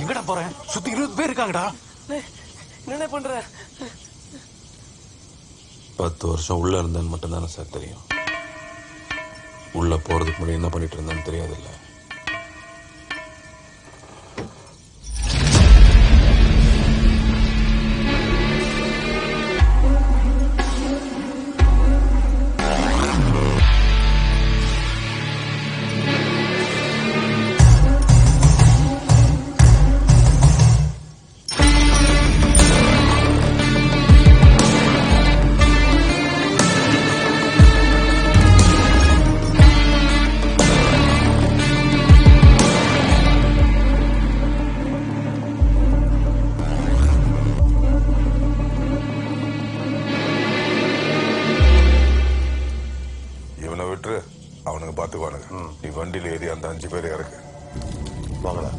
எங்கடா போறேன்? சுத்தி 20 பேர் இருக்காங்கடா. என்ன பண்ற? 10 வருஷம் உள்ள இருந்தேன்னு மட்டும்தானே சார் தெரியும். உள்ள போறதுக்கு முன்னாடி என்ன பண்ணிட்டு இருந்தேன்னு தெரியாதுல்ல. அவனுங்க பாத்துக்குவானுங்க. நீ வண்டியில் ஏறி அந்த 5 பேர் இறக்கு. வாங்கடா.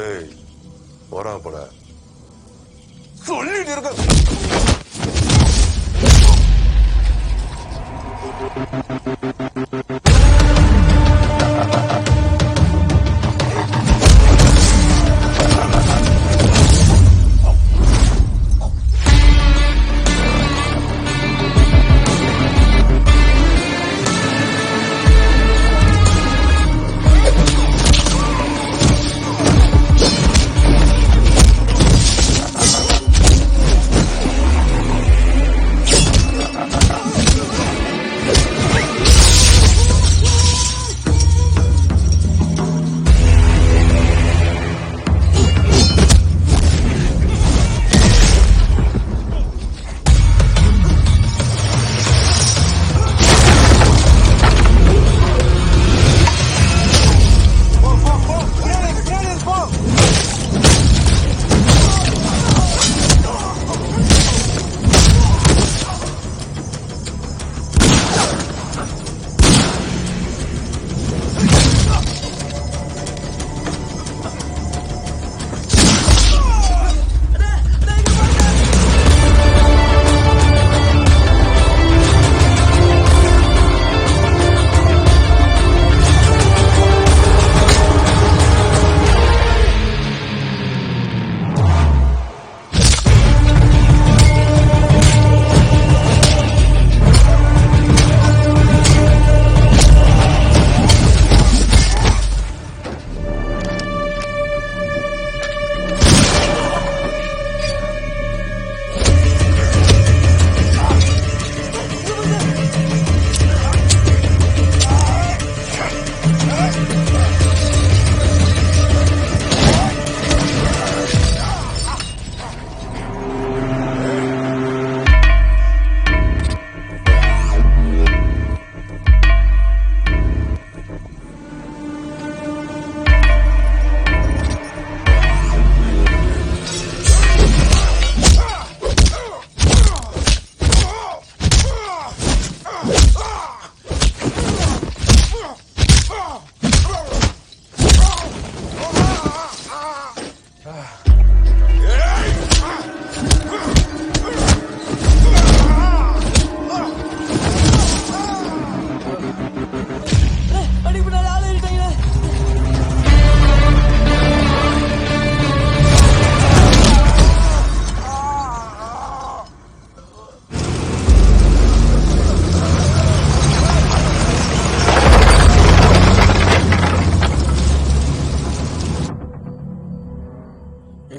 ஏய், போறான் போட சொல்லிட்டு இருக்க.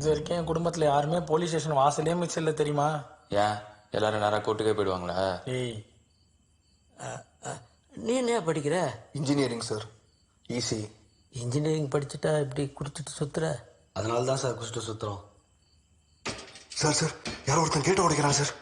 இது வரைக்கும் என் குடும்பத்துல யாருமே போலீஸ் ஸ்டேஷன் வாசலே மிச்சம் தெரியுமா? ஏன் எல்லாரும் நேரம் கூட்டுக்கே போயிடுவாங்களா? ஏய், நீ என்ன படிக்கிற? Engineering sir. ஈஸி. இன்ஜினியரிங் படிச்சுட்டா இப்படி குடிச்சிட்டு சுத்துற? அதனால தான் சார் குடிச்சிட்டு சுத்துறோம். சார் சார் யாரோ ஒருத்தன் கேட்ட உடைக்கிறான் சார்.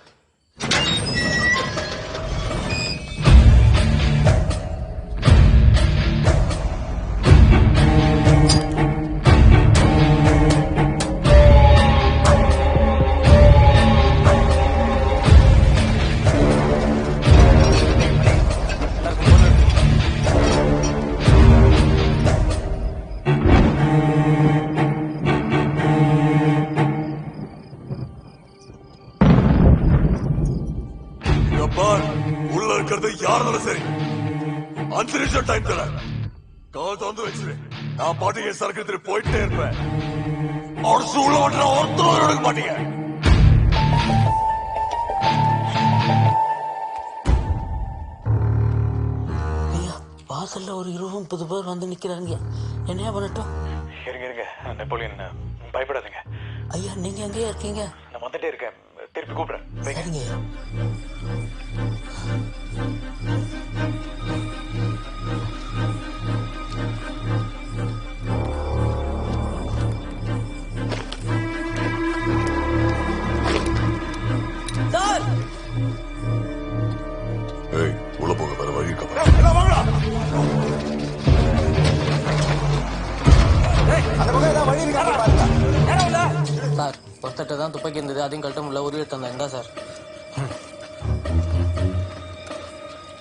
இருக்கிறது யாருனாலும் சரி 5 நிமிஷம் டைம் தர கால் வந்து வச்சிரு. நான் பாட்டுக்கு என் சரக்கு எடுத்துட்டு போயிட்டே இருப்பேன். அவர் சூழ ஓட்டுற ஒருத்தர் எடுக்க மாட்டீங்க. ஐயா வாசல்ல ஒரு 20-30 பேர் வந்து நிக்கிறாங்க. என்னையா பண்ணட்டும்? இருங்க நெப்போலியன் பயப்படாதீங்க. ஐயா நீங்க எங்கேயா இருக்கீங்க? நான் வந்துட்டே இருக்கேன். திருப்பி கூப்பிடுறேன். சரிங்க ஐயா. சார் ஏய் உள்ள போக வேற வழி இருக்கா? சார் ஒருத்தட்ட தான் துப்பாக்கி இருந்தது, அதையும் கழட்ட முடியல. உதவி எடுத்து இருந்தா சார்.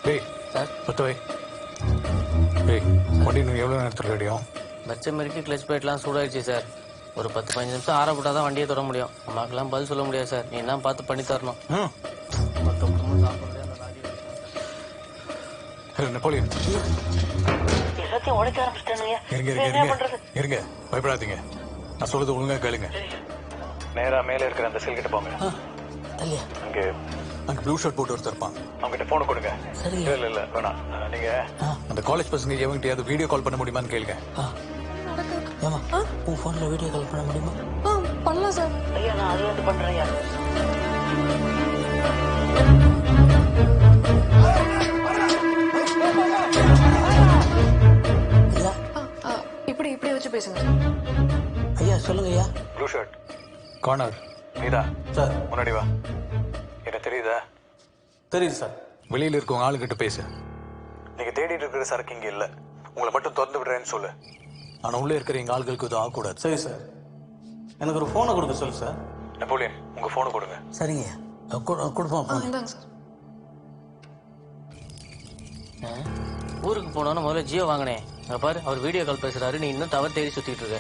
டேய் சார் பத்து வை. டேய் வண்டி இன்னும் எவ்வளோ நேரத்தில் ரெடியும்? பச்சை மாரிக்கு கிளச் பிளேட்லாம் சூடாயிடுச்சு சார். ஒரு 10-15 நிமிஷம் ஆற போட்டால் தான் வண்டியை தொட முடியும். அம்மாக்கெல்லாம் பதில் சொல்ல முடியாது சார். நீ என்ன பார்த்து பண்ணி தரணும். மொத்த குடும்பம் சாப்பிடுறது அந்த லாரி. நெப்போலியன் எல்லாத்தையும் உடைக்க ஆரம்பிச்சிட்டானுங்க. இருங்க பயப்படாதீங்க. நான் சொல்றது ஒழுங்கா கேளுங்க. நேரா மேல இருக்கிற அந்த செல் கிட்ட போங்க. இல்லையா அங்க ப்ளூ ஷர்ட் போட்டு ஒருத்தர் இருப்பான். அவங்ககிட்ட போனை கொடுங்க. சரி. இல்ல வேணாம். நீங்க அந்த காலேஜ் பசங்க எவங்கிட்டயாவது வீடியோ கால் பண்ண முடியுமான்னு கேளுங்க. ஏமா உன் ஃபோனில் வீடியோ கால் பண்ண முடியுமா? பண்ணலாம் சார். ஐயா நான் அது வந்து பண்ணுறேன். ஐயா இப்படி இப்படி வச்சு பேசுங்க. ஐயா சொல்லுங்க ஐயா. ப்ளூ ஷர்ட் கார்னர் நீதா சார் முன்னாடி வா. என்ன தெரியுதா? தெரியுது சார். வெளியில இருக்கவங்க ஆளுகிட்ட பேசு. நீங்க தேடிட்டு இருக்கிற சரக்கு இங்க இல்ல. உங்களை மட்டும் திறந்து விடுறேன்னு சொல்லு. ஆனா உள்ள இருக்கிற எங்க ஆளுகளுக்கு இது ஆகக்கூடாது. சரி சார். எனக்கு ஒரு ஃபோனை கொடுக்க சொல்லு சார். நெப்போலியன் உங்க போனை கொடுங்க. சரிங்க கொடுப்போம். இந்தாங்க சார். ஊருக்கு போனோன்னு முதல்ல ஜியோ வாங்கினேன். அங்கே பாரு அவர் வீடியோ கால் பேசுறாரு. நீ இன்னும் டவர் தேடி சுத்திட்டு இருக்க.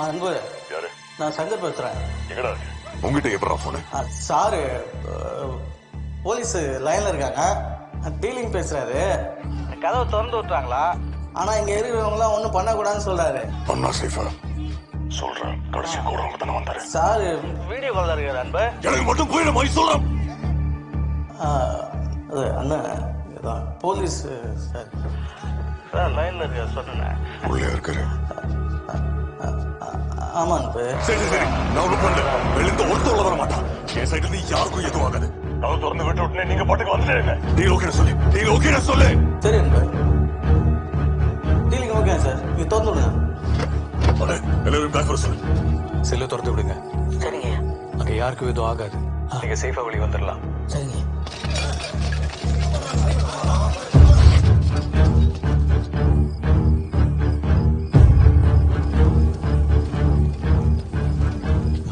அன்பு யாரு? நான் சங்கர் பேசுறேன். எங்கடா இருக்கு? உங்ககிட்ட எப்படா போனு? சாரு போலீஸ் லைன்ல இருக்காங்க. டீலிங் பேசுறாரு. கதவை திறந்து விட்டுறாங்களா? ஆனா இங்க இருக்கிறவங்களாம் ஒன்றும் பண்ணக்கூடாதுன்னு சொல்றாரு. அண்ணா சேஃபா சொல்றேன். கடைசி கூட அவங்க தானே வந்தாரு. சாரு வீடியோ கால் இருக்காரு. அன்பு எனக்கு மட்டும் போயிட மாதிரி சொல்றேன். அது அண்ணன் இதுதான் போலீஸ் சார். சார் லைன்ல இருக்க சொன்னேன். உள்ளே இருக்காரு. ஆமா அன்பு. சரி சரி நான் ஒண்ணு பண்ணல. வெளியில ஒருத்தர் வர மாட்டான். என் சைடுல இருந்து யாருக்கும் எதுவும் ஆகாது. நான் திறந்து விட்டு உடனே நீங்க பாட்டுக்கு வந்துட்டே நீங்க ஓகே சொல்லு. நீங்க ஓகே சொல்லு. சரி அன்பு. Dealing okay sir. நீங்க திறந்து விடுங்க. எல்லாரும் பேக் வர சொல்லு. செல்ல திறந்து விடுங்க. சரிங்க அங்க யாருக்கும் எதுவும் ஆகாது. நீங்க சேஃபா வெளியே வந்துடலாம். சரிங்க.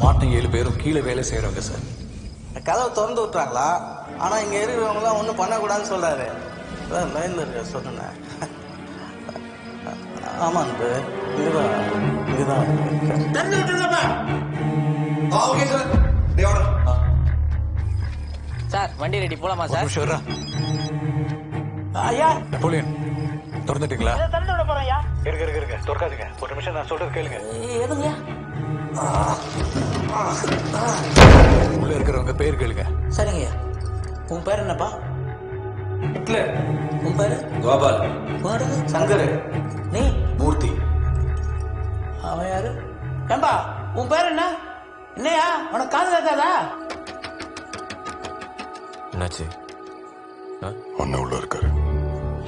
மாட்டின 7 பேரும் கீழே வேலை செய்யறவங்க சார். கதவை திறந்து விட்டுறாங்களா? ஆனா இங்க இருக்கிறவங்களாம் ஒன்றும் பண்ணக்கூடாதுன்னு சொல்றாரு. சார் லைன்ல இருக்க சொன்னேன். ஆமா அன்பு. இதுதான் ஓகே சார். டே ஆர்டர். சார் வண்டி ரெடி போலாமா ஒரு சார்? நிமிஷம் இருடா. ஐயா நெப்போலியன் திறந்துட்டீங்களா? திறந்து விட போறேன் ஐயா. இருக்க திறக்காதீங்க. ஒரு நிமிஷம் நான் சொல்றது கேளுங்க. எதுங்க? உள்ள இருக்கிறவங்க பேர் கேளுங்க. சரிங்க. உன் பேர் என்னப்பா? ஹிட்லர். உன் பேரு? கோபால். உன்னோடது? சங்கர். நீ? மூர்த்தி. அவன் யாரு? ஏம்பா உன் பேர் என்ன? என்னையா உனக்கு காது கேட்காதா? என்னாச்சு? அண்ணன் உள்ள இருக்காரு.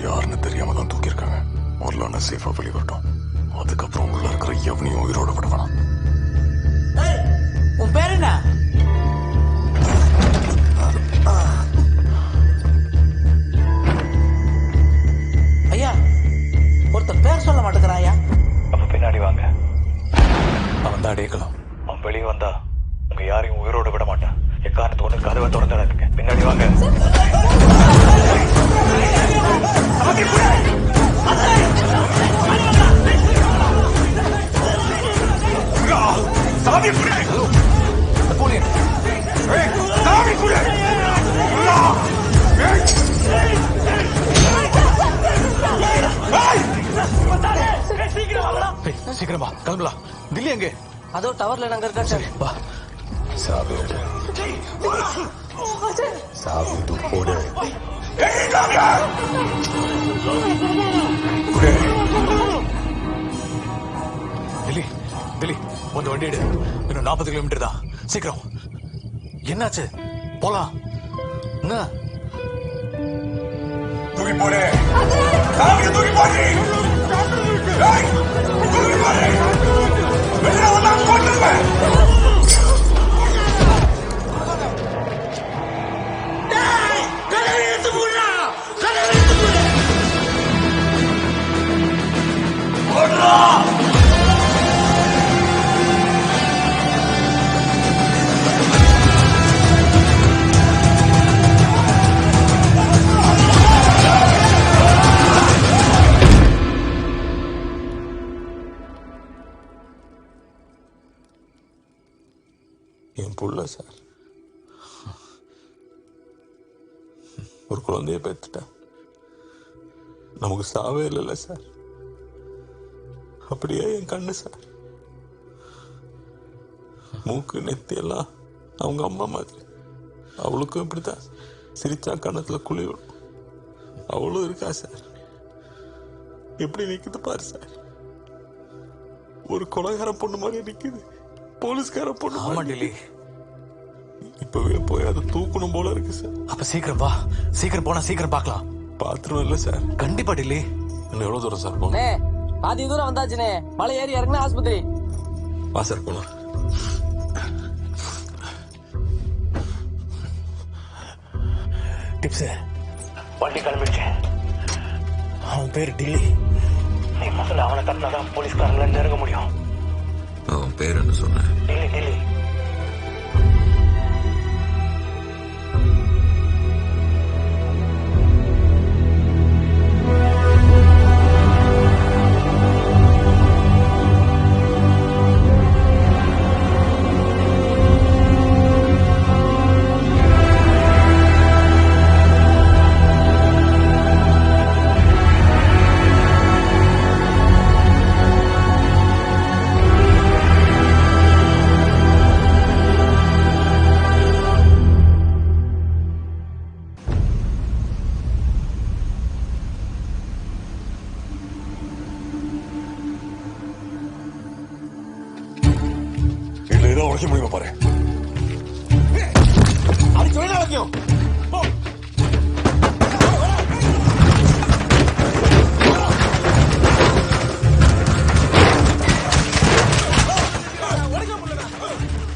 யாருன்னு தெரியாம தான் தூக்கியிருக்காங்க. முதல்ல அண்ணன் சேஃபா வெளியே வரட்டும். அதுக்கப்புறம் உள்ள இருக்கிற எவனையும் உயிரோட விட வேணாம். உன் பேர் என்ன? ஐயா ஒருத்தர் பேர் சொல்ல மாட்டேங்கிறான் ஐயா. அப்ப பின்னாடி வாங்க. அவன் தான் அடையக்கலாம். அவன் வெளியே வந்தா உங்க யாரையும் உயிரோட விட மாட்டான். எக்காரணத்துக்கு ஒண்ணு கதவை திறந்துடாதீங்க. பின்னாடி வாங்க. சீக்கிரம் வா கிளம்பலாம். தில்லி எங்கே? அதோ டவர்ல நாங்க இருக்கா சார். வா. சாவி எடு. சாவி போடு. தில்லி தில்லி கொஞ்சம் வண்டி எடு. இன்னும் 40 கிலோமீட்டர் தான். சீக்கிரம். என்னாச்சு? போலாம். என்ன? தூக்கி போடு. சாவியை தூக்கி போடு. ஏய், தூக்கி போடு. வெளியே வந்தா கொன்னுடுவேன். என் புள்ள சார் ஒரு குழந்தைய பெற்றுட்டா. நமக்கு சாவே இல்லைல்ல சார். அப்படியே என் கண்ணு சார். மூக்கு நெத்தி எல்லாம் அவங்க அம்மா மாதிரி. அவளுக்கும் இப்படித்தான். சிரிச்சா கண்ணத்துல குழி விடும். அவளும் இருக்கா சார். எப்படி நிக்குது பாரு சார். ஒரு கொலைகார பொண்ணு மாதிரி நிக்குது. போலீஸ்கார பொண்ணு. ஆமா டில்லி. இப்பவே போய் அதை தூக்கணும் போல இருக்கு சார். அப்ப சீக்கிரம் வா. சீக்கிரம் போனா சீக்கிரம் பார்க்கலாம். பாத்திரம் இல்ல சார். கண்டிப்பா டில்லி. இன்னும் எவ்வளவு தூரம் சார் போகணும்? அண்ணே பாதி தூரம் வந்தாச்சுனே. மலை ஏறி இறங்குனா ஆஸ்பத்திரி. வா சார் போலாம். டிப்ஸ் வண்டி கிளம்பிடுச்சு. அவன் பேரு டில்லி. நீ முதல்ல அவனை தட்டினாதான் போலீஸ்காரங்களை நெருங்க முடியும். அவன் பேர் என்ன சொன்னேன்? டில்லி டில்லி. இதுல ஏதோ உழைக்க முடியுமா பாரு.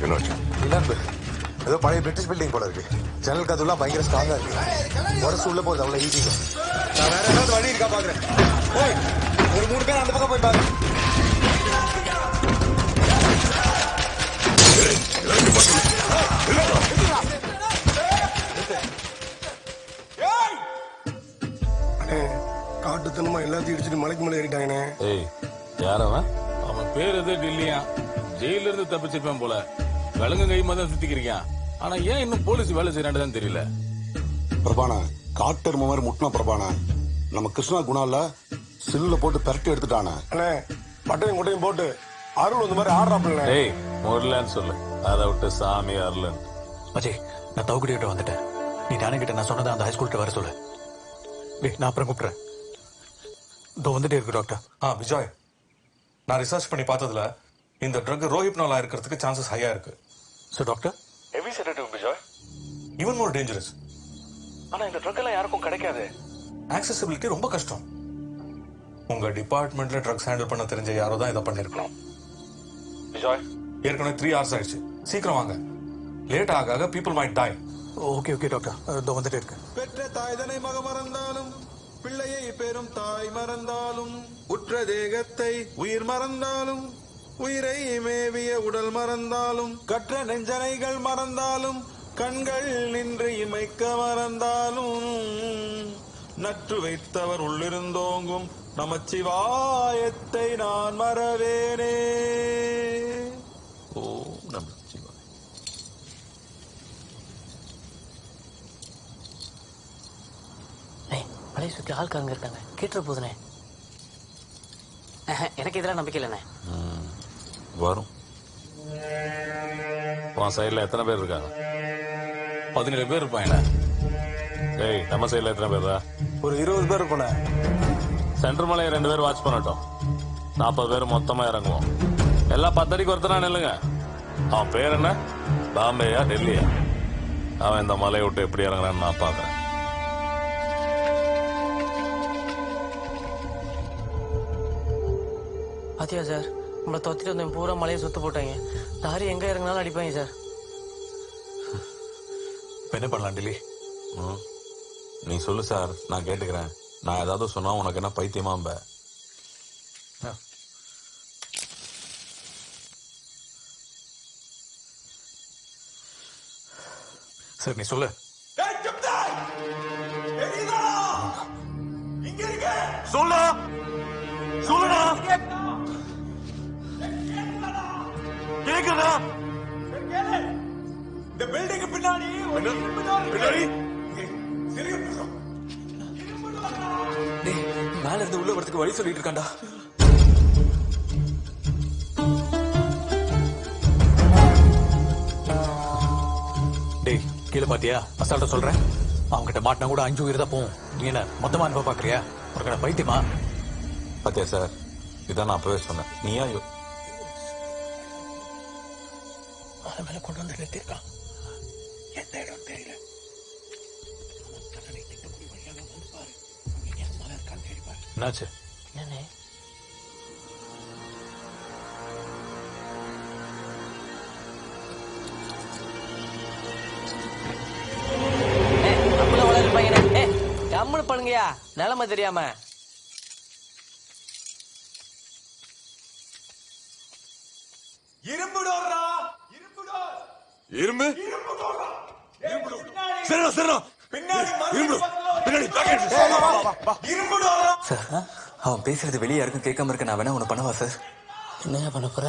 என்னாச்சு? ஏதோ பழைய பிரிட்டிஷ் பில்டிங் போல இருக்கு. ஜன்னல் கதவுலாம் பயங்கர ஸ்ட்ராங்கா இருக்கு. உடச்சு உள்ள போகுது அவ்வளவு ஈஸி. நான் வேற ஏதாவது வழி இருக்கா பாக்குறேன். ஒரு 3 பேர் அந்த பக்கம் போய் பாரு. காட்டுத்தனமா எல்லாத்தையும் இடிச்சிட்டு மலைக்கு மேலே ஏறிட்டாங்கண்ணே. ஏய் யார் அவன்? அவன் பேர் எது டில்லியா? ஜெயில இருந்து தப்பிச்சிருப்பான் போல. விலங்கு கைமா தான் சுத்திக்கிறியான். ஆனா ஏன் இன்னும் போலீஸ் வேலை செய்யறான்னு தெரியல. பிரபானா காட்டெருமை மாதிரி முட்டின பிரபானா. நம்ம கிருஷ்ணா குணால சில்லுல போட்டு பெரட்டி எடுத்துட்டானே. அண்ணே பட்டையும் கொட்டையும் போட்டு அருள் இந்த மாதிரி ஆடுறாப்புல. ஏய் முரலன்னு சொல்லு. அதை விட்டு சாமி அருளன். அஜய் நான் தவுக்குடி கிட்ட வந்துட்டேன். நீ நானே கிட்ட நான் சொன்னதை அந்த ஹைஸ்கூல்கிட்ட வர சொல்லு. நான் அப்புறம் கூப்பிட்றேன். இதோ வந்துட்டே இருக்கு டாக்டர். விஜய், நான் ரிசர்ச் பண்ணி பார்த்ததுல இந்த ட்ரக் ரோஹிப்னாலா இருக்கிறதுக்கு சான்சஸ் ஹையா இருக்கு. So doctor heavy sedative Vijay, even more dangerous. ஆனா இந்த ட்ரக் எல்லாம் யாருக்கும் கிடைக்காது. ஆக்சசிபிலிட்டி ரொம்ப கஷ்டம். உங்க டிபார்ட்மெண்ட்ல ட்ரக்ஸ் ஹேண்டில் பண்ண தெரிஞ்ச யாரோ தான் இதை பண்ணிருக்கணும். விஜய், ஏற்கனவே 3 hours ஆயிடுச்சு. சீக்கிரம் வாங்க. லேட் ஆக people might die. Okay okay doctor, இதோ வந்துட்டே இருக்கு. பெற்ற தாய்தனை மக மறந்தாலும் பிள்ளையை பெரும் தாய் மறந்தாலும் உற்ற தேகத்தை உயிர் மறந்தாலும் உயிரை மேவிய உடல் மறந்தாலும் கற்ற நெஞ்சனைகள் மறந்தாலும் கண்கள் நின்று இமைக்க மறந்தாலும் நற்று வைத்தவர் உள்ளிருந்தோங்கும் நமச்சிவாயத்தை நான் மறவேனே. ஓம் நமச்சிவாய. மலையை சுற்றி ஆள்காரங்க இருக்காங்க. கேட்டுற போதுனே. எனக்கு இதெல்லாம் நம்பிக்கை இல்லைண்ணே. வரும். உன் சைடுல எத்தனை பேர் இருக்காங்க? 17 பேர் இருப்பாங்க. டேய் நம்ம சைடுல எத்தனை பேர்டா? ஒரு 20 பேர் இருப்போண்ணே. சென்ட்ரல் மலையை 2 பேர் வாட்ச் பண்ணட்டும். 40 பேர் மொத்தமா இறங்குவோம். எல்லாம் 10 அடிக்கு ஒருத்தனா நில்லுங்க. அவன் பேர் என்ன? பாம்பேயா டெல்லியா? அவன் இந்த மலையை விட்டு எப்படி இறங்குறான்னு நான் பாக்குறேன். பாத்தியா சார், நம்மளை தொத்திட்டு வந்தவன் பூரா மலையை சுத்து போட்டாங்க. தாரி எங்க இறங்கினாலும் அடிப்பாங்க சார். இப்ப என்ன பண்ணலாம் டெல்லி? நீ சொல்லு சார், நான் கேட்டுக்கிறேன். நான் ஏதாவது சொன்னா உனக்கு என்ன பைத்தியமாம்ப? சரி நீ சொல்லு. சொல்லு சொல்லுடா. கேக்குதா? இந்த பில்டிங் பின்னாடி பின்னாடி மேல இருந்து உள்ள வரதுக்கு வழி சொல்லிட்டு இருக்காண்டா. டேய் கீழே பாத்தியா? அசால்ட்டா சொல்றேன். அவங்ககிட்ட மாட்டினா கூட 5 உயிர் தான் போகும். நீ என்ன மொத்தமா அனுப்ப பாக்குறியா? உனக்கு என்ன பைத்தியமா? பாத்தியா சார், இதான் நான் அப்பவே சொன்னேன். நீயா மலை மேல கொண்டு வந்து நிறுத்திருக்கான். எந்த இடம் தெரியல. என்னாச்சு? என்னண்ணே? கம்முனு பண்ணுங்கயா, நிலைமை தெரியாம. இரும்பு சரிடா சரிடா. இரும்பு பின்னாடி சார், அவன் பேசுறது வெளியே யாருக்கும் கேட்காம இருக்க நான் வேணா ஒண்ணு பண்ணவா சார்? என்னையா பண்ண போற?